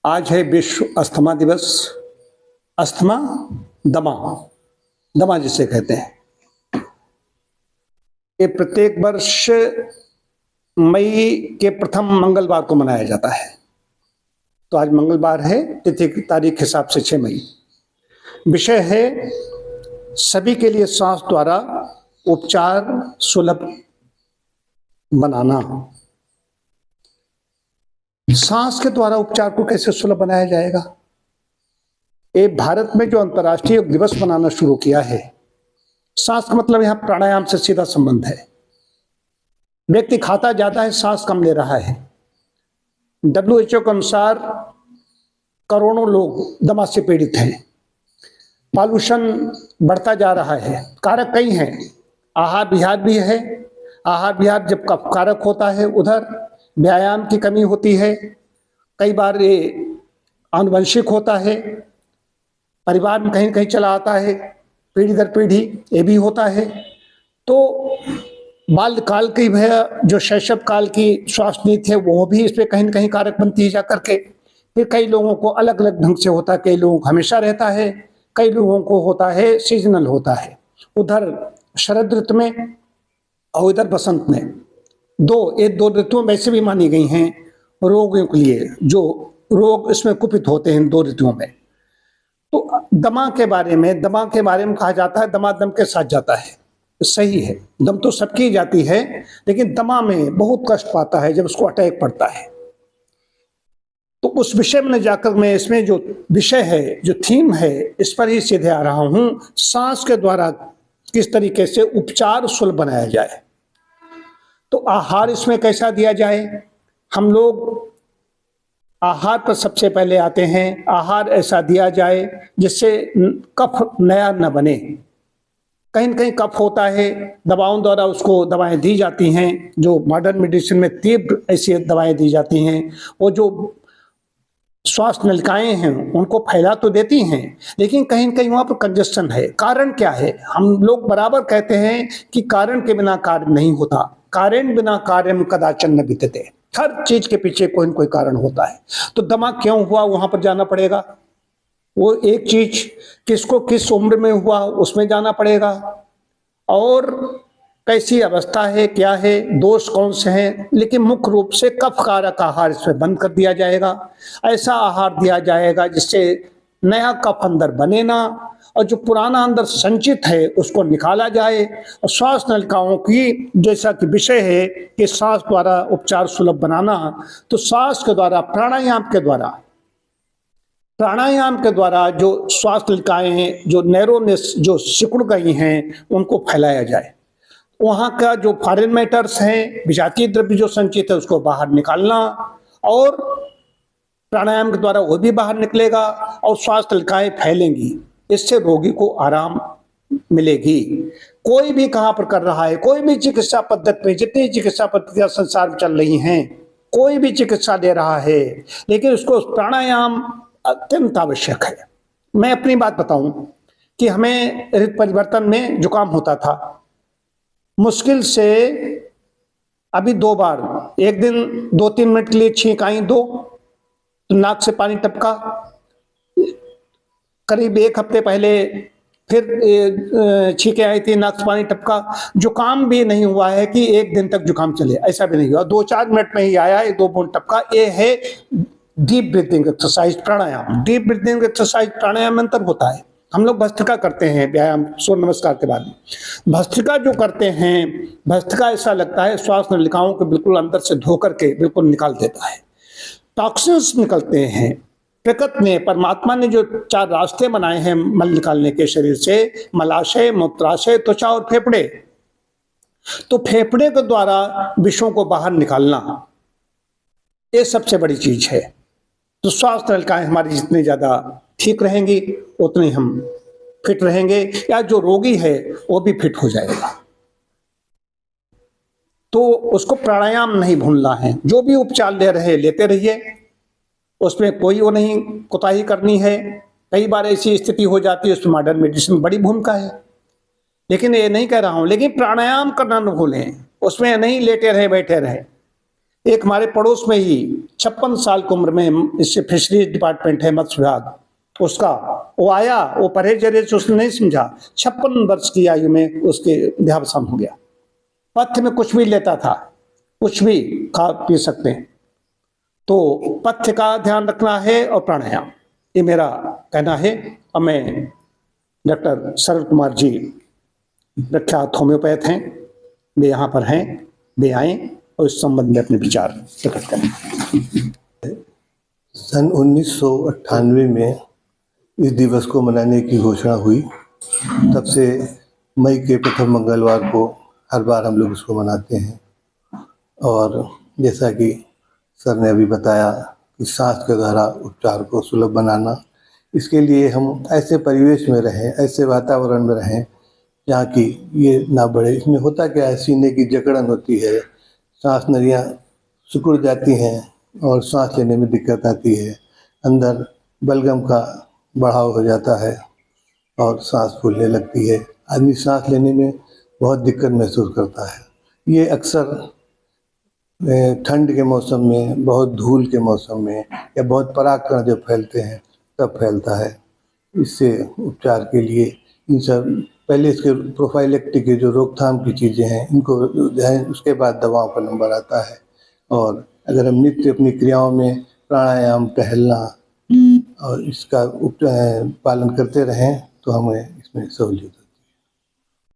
आज है विश्व अस्थमा दिवस। अस्थमा, दमा, दमा जिसे कहते हैं, ये प्रत्येक वर्ष मई के प्रथम मंगलवार को मनाया जाता है। तो आज मंगलवार है, तिथि की तारीख हिसाब से 6 मई। विषय है सभी के लिए सांस द्वारा उपचार सुलभ बनाना। सांस के द्वारा उपचार को कैसे सुलभ बनाया जाएगा? ये भारत में जो अंतर्राष्ट्रीय योग दिवस मनाना शुरू किया है, सांस का मतलब यहां प्राणायाम से सीधा संबंध है। व्यक्ति खाता ज्यादा है, सांस कम ले रहा है। WHO के अनुसार करोड़ों लोग दमा से पीड़ित हैं। पॉल्यूशन बढ़ता जा रहा है। कारक कई हैं, आहार विहार भी है। आहार विहार जब कारक होता है, उधर व्यायाम की कमी होती है। कई बार ये आनुवंशिक होता है, परिवार में कहीं कहीं चला आता है, पीढ़ी दर पीढ़ी ये भी होता है। तो बाल्यकाल की जो शैशव काल की स्वास्थ्य नीति है, वो भी इस पर कहीं न कहीं कारक बनती है जा करके। फिर कई लोगों को अलग अलग ढंग से होता है, कई लोगों को हमेशा रहता है, कई लोगों को होता है सीजनल होता है। उधर शरद ऋतु में और इधर बसंत में। ये दो ऋतुएं वैसे भी मानी गई हैं रोगों के लिए, जो रोग इसमें कुपित होते हैं दो ऋतुओं में। तो दमा के बारे में कहा जाता है, दमा दम के साथ जाता है। सही है, दम तो सबकी जाती है, लेकिन दमा में बहुत कष्ट पाता है जब उसको अटैक पड़ता है। तो उस विषय में जाकर मैं इसमें जो विषय है, जो थीम है, इस पर ही सीधे आ रहा हूं। सांस के द्वारा किस तरीके से उपचार सुलभ बनाया जाए। तो आहार इसमें कैसा दिया जाए? हम लोग आहार पर सबसे पहले आते हैं। आहार ऐसा दिया जाए जिससे कफ नया न बने। कहीं न कहीं कफ होता है, दवाओं द्वारा उसको दवाएं दी जाती हैं, जो मॉडर्न मेडिसिन में तीव्र ऐसी दवाएं दी जाती हैं। वो जो श्वास नलिकाएं हैं उनको फैला तो देती हैं, लेकिन कहीं न कहीं वहाँ पर कंजेशन है। कारण क्या है? हम लोग बराबर कहते हैं कि कारण के बिना कार्य नहीं होता, कारण बिना कार्यम कदाचन न विद्यते। हर चीज के पीछे कोई न कोई कारण होता है। तो दमा क्यों हुआ, वहां पर जाना पड़ेगा। वो एक चीज किसको किस उम्र में हुआ, उसमें जाना पड़ेगा। और कैसी अवस्था है, क्या है, दोष कौन से हैं। लेकिन मुख्य रूप से कफ कारक आहार इसमें बंद कर दिया जाएगा। ऐसा आहार दिया जाएगा जिससे नया कफ अंदर बने ना, और जो पुराना अंदर संचित है उसको निकाला जाए। और श्वास नलिकाओं की, जैसा कि विषय है कि सांस द्वारा उपचार सुलभ बनाना, तो सांस के द्वारा प्राणायाम के द्वारा जो श्वास नलिकाएं हैं, जो नैरोनेस जो सिकुड़ गई हैं, उनको फैलाया जाए। वहाँ का जो फॉरेन मैटर्स हैं, विजातीय द्रव्य जो संचित है, उसको बाहर निकालना, और प्राणायाम के द्वारा वो भी बाहर निकलेगा और श्वास नलिकाएं फैलेंगी। इससे रोगी को आराम मिलेगी। कोई भी कहाँ पर कर रहा है, कोई भी चिकित्सा पद्धति में, जितनी चिकित्सा पद्धतियां संसार में चल रही हैं, कोई भी चिकित्सा दे रहा है, लेकिन उसको प्राणायाम अत्यंत आवश्यक है। मैं अपनी बात बताऊं कि हमें ऋतु परिवर्तन में जुकाम होता था। मुश्किल से अभी 2 बार, एक दिन 2-3 मिनट के लिए छींक आई, तो नाक से पानी टपका। करीब 1 हफ्ते पहले फिर छींके आई थी, नाक से पानी टपका। जुकाम भी नहीं हुआ है कि 1 दिन तक जुकाम चले, ऐसा भी नहीं हुआ। 2-4 मिनट में ही आया, 1-2 बूंद टपका। ये है डीप ब्रीथिंग एक्सरसाइज, प्राणायाम। डीप ब्रीथिंग एक्सरसाइज प्राणायाम में अंतर होता है। हम लोग भस्त्रिका करते हैं व्यायाम, सूर्य नमस्कार के बाद। भस्त्रिका जो करते हैं, भस्त्रिका ऐसा लगता है श्वास नलिकाओं को बिल्कुल अंदर से धो करके बिल्कुल निकाल देता है। टॉक्सिन्स निकलते हैं। प्रकृति ने, परमात्मा ने जो 4 रास्ते बनाए हैं मल निकालने के शरीर से, मलाशय, मूत्राशय, त्वचा और फेफड़े। तो फेफड़े के द्वारा विषों को बाहर निकालना, ये सबसे बड़ी चीज है। तो श्वास नलिकाएं हमारी जितनी ज्यादा ठीक रहेंगी, उतने हम फिट रहेंगे, या जो रोगी है वो भी फिट हो जाएगा। तो उसको प्राणायाम नहीं भूलना है। जो भी उपचार ले रहे लेते रहिए, उसमें कोई वो नहीं कोताही करनी है। कई बार ऐसी स्थिति हो जाती है, उसमें मॉडर्न मेडिसिन बड़ी भूमिका है। लेकिन ये नहीं कह रहा हूं, लेकिन प्राणायाम करना न भूलें। उसमें नहीं लेटे रहे बैठे रहे, एक हमारे पड़ोस में ही 56 साल की उम्र में, इससे फिशरीज डिपार्टमेंट है, मत्स्य विभाग, उसका वो आया, वो परहेज उसने नहीं समझा, 56 वर्ष की आयु में उसके देहावसान हो गया। पथ्य में कुछ भी लेता था, कुछ भी खा पी सकते हैं। तो पथ्य का ध्यान रखना है और प्राणायाम, ये मेरा कहना है। और मैं डॉक्टर सरल कुमार जी प्रख्यात होम्योपैथ हैं, वे यहाँ पर हैं, वे आए और इस संबंध में अपने विचार प्रकट करें। सन 1998 में इस दिवस को मनाने की घोषणा हुई। तब से मई के प्रथम मंगलवार को हर बार हम लोग इसको मनाते हैं। और जैसा कि सर ने अभी बताया कि सांस के द्वारा उपचार को सुलभ बनाना, इसके लिए हम ऐसे परिवेश में रहें, ऐसे वातावरण में रहें जहाँ की ये ना बढ़े। इसमें होता क्या है, सीने की जकड़न होती है, सांस नलियाँ सिकुड़ जाती हैं और सांस लेने में दिक्कत आती है, अंदर बलगम का बढ़ाव हो जाता है और सांस फूलने लगती है। आदमी सांस लेने में बहुत दिक्कत महसूस करता है। ये अक्सर ठंड के मौसम में, बहुत धूल के मौसम में या बहुत परागकण जब फैलते हैं तब फैलता है। इससे उपचार के लिए इन सब पहले इसके प्रोफाइलेक्टिक के जो रोकथाम की चीज़ें हैं इनको जो है, उसके बाद दवाओं का नंबर आता है। और अगर हम नित्य अपनी क्रियाओं में प्राणायाम, टहलना और इसका पालन करते रहें तो हमें इसमें सहूलियत